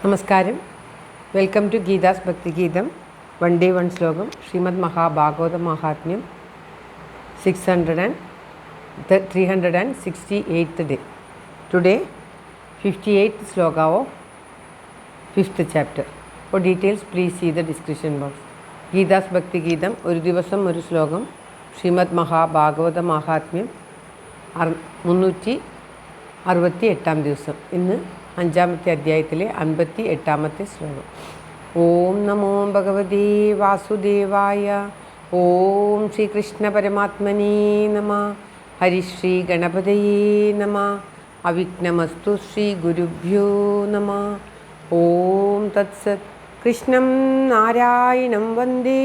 നമസ്കാരം. Welcome to Geetha's ഭക്തിഗീതം. One day one ശ്ലോകം. ശ്രീമദ് മഹാഭാഗവത മഹാത്മ്യം 368th day. Today 58th sloka of 5th chapter. For details please see the description box. Geetha's Bhakthigeetham ഒരു ദിവസം ഒരു ശ്ലോകം. ശ്രീമദ് മഹാഭാഗവത മഹാത്മ്യം 368 ദിവസം. ഇന്ന് 5ാമത്തെ അധ്യായത്തിലെ 58ാമത്തെ ശ്ലോകം. ഓം നമോ ഭഗവതേ വാസുദേവായ. ഓം ശ്രീകൃഷ്ണ പരമാത്മനേ നമ. ഹരിശ്രീ ഗണപതയേ നമ. അവിഘ്നമസ്തു ശ്രീ ഗുരുഭ്യോ നമ. ഓം തത്സത്. കൃഷ്ണം നാരായണം വന്ദേ.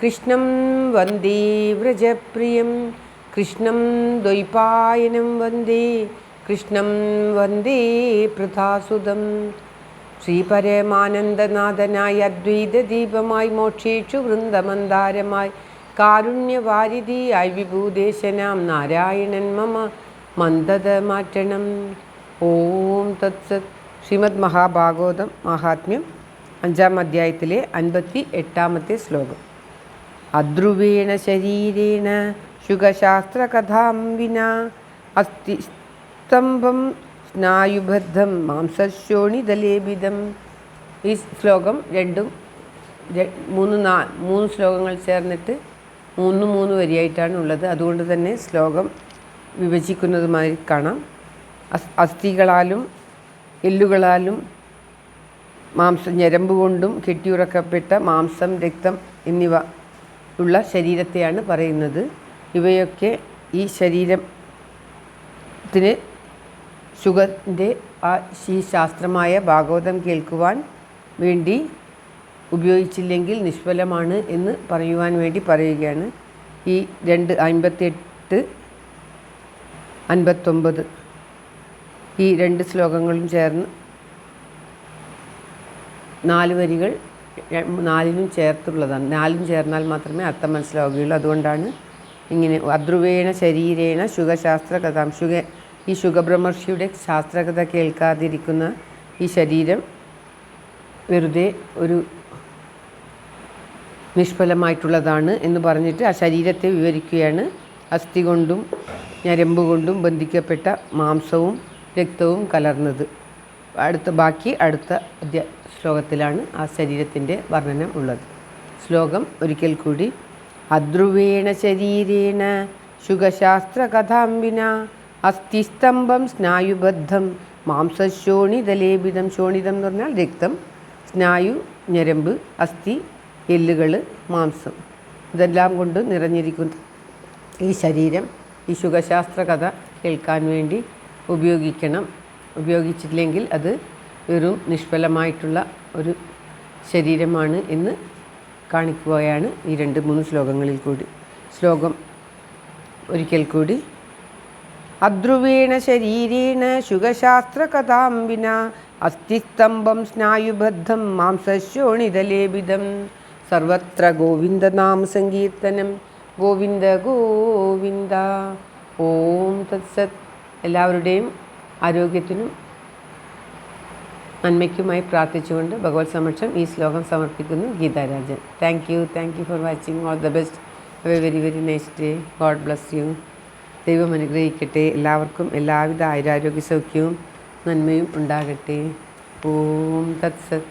കൃഷ്ണം വന്ദേ വ്രജപ്രിയം. കൃഷ്ണം ദ്വൈപായനം വന്ദേ. കൃഷ്ണം വന്ദേ പൃഥാസുതം. ശ്രീപരമാനന്ദനാഥനായ അദ്വൈതദീപമായി മോക്ഷേഷു വൃന്ദമന്ദാരമായി കാരുണ്യവാരിധിയായി വിഭൂദേശനാം നാരായണൻ മമ മന്ദത മാറ്റണം. ഓം തത്സത്. ശ്രീമദ് മഹാഭാഗവതം മഹാത്മ്യം 5ാം അധ്യായത്തിലെ 58ാമത്തെ ശ്ലോകം. അധ്രുവേണ ശരീരേണ ശുഖശാസ്ത്രകഥാം വിനാ അസ്തി സ്തംഭം സ്നായുബദ്ധം മാംസശോണിതലേപിതം. ഈ ശ്ലോകം മൂന്ന് ശ്ലോകങ്ങൾ ചേർന്നിട്ട് മൂന്ന് വരിയായിട്ടാണ് ഉള്ളത്. അതുകൊണ്ട് തന്നെ ശ്ലോകം വിഭജിക്കുന്നതുമായി കാണാം. അസ്ഥികളാലും എല്ലുകളാലും ഞരമ്പ് കൊണ്ടും കെട്ടിയുറക്കപ്പെട്ട മാംസം, രക്തം എന്നിവ ഉള്ള ശരീരത്തെയാണ് പറയുന്നത്. ഇവയൊക്കെ ഈ ശരീരത്തിന് ശുഗൻ്റെ ഈ ശാസ്ത്രമായ ഭാഗവതം കേൾക്കുവാൻ വേണ്ടി ഉപയോഗിച്ചില്ലെങ്കിൽ നിഷ്ഫലമാണ് എന്ന് പറയുവാൻ വേണ്ടി പറയുകയാണ്. ഈ 58, 59 ഈ 2 ശ്ലോകങ്ങളും ചേർന്ന് 4 വരികൾ 4നും ചേർത്തുള്ളതാണ്. 4നും ചേർന്നാൽ മാത്രമേ അർത്ഥം മനസ്സിലാവുകയുള്ളൂ. അതുകൊണ്ടാണ് ഇങ്ങനെ അധ്രുവേണ ശരീരേണ ശുഖശാസ്ത്ര കഥാം. ഈ ശുഖബ്രഹ്മർഷിയുടെ ശാസ്ത്രകഥ കേൾക്കാതിരിക്കുന്ന ഈ ശരീരം വെറുതെ ഒരു നിഷ്ഫലമായിട്ടുള്ളതാണ് എന്ന് പറഞ്ഞിട്ട് ആ ശരീരത്തെ വിവരിക്കുകയാണ്. അസ്ഥി കൊണ്ടും ഞരമ്പ് കൊണ്ടും ബന്ധിക്കപ്പെട്ട മാംസവും രക്തവും കലർന്നത്. ബാക്കി അടുത്ത ശ്ലോകത്തിലാണ് ആ ശരീരത്തിൻ്റെ വർണ്ണനം ഉള്ളത്. ശ്ലോകം ഒരിക്കൽ കൂടി. അധ്രുവേണ ശരീരേണ ശുഖശാസ്ത്ര കഥാം വിനാ അസ്ഥിസ്തംഭം സ്നായുബദ്ധം മാംസശോണിതലേപിതം. ശോണിതം എന്ന് പറഞ്ഞാൽ രക്തം, സ്നായു ഞരമ്പ്, അസ്ഥി എല്ലുകൾ, മാംസം, ഇതെല്ലാം കൊണ്ട് നിറഞ്ഞിരിക്കുന്ന ഈ ശരീരം ഈ ശുഖശാസ്ത്ര കഥ കേൾക്കാൻ വേണ്ടി ഉപയോഗിച്ചില്ലെങ്കിൽ അത് വെറും നിഷ്ഫലമായിട്ടുള്ള ഒരു ശരീരമാണ് എന്ന് കാണിക്കുകയാണ് ഈ 2-3 ശ്ലോകങ്ങളിൽ കൂടി. ശ്ലോകം ഒരിക്കൽ കൂടി. അധ്രുവേണ ശരീരേണ ശുഖശാസ്ത്ര കഥാം വിനാ അസ്ഥിസ്തംഭം സ്നായുബദ്ധം മാംസശോണിതലേപിതം. സർവത്ര ഗോവിന്ദനാമ സങ്കീർത്തനം. ഗോവിന്ദ ഗോവിന്ദ. ഓം തത്സത്. എല്ലാവരുടെയും ആരോഗ്യത്തിനും നന്മയ്ക്കുമായി പ്രാർത്ഥിച്ചുകൊണ്ട് ഭഗവത് സമക്ഷം ഈ ശ്ലോകം സമർപ്പിക്കുന്നു. Geetha Rajan. Thank you for watching. All the best. Have A very very nice day. God bless you. ദൈവം അനുഗ്രഹിക്കട്ടെ. എല്ലാവർക്കും എല്ലാവിധ ആയുരാരോഗ്യ സൗഖ്യവും നന്മയും ഉണ്ടാകട്ടെ. ഓം തത്സത്.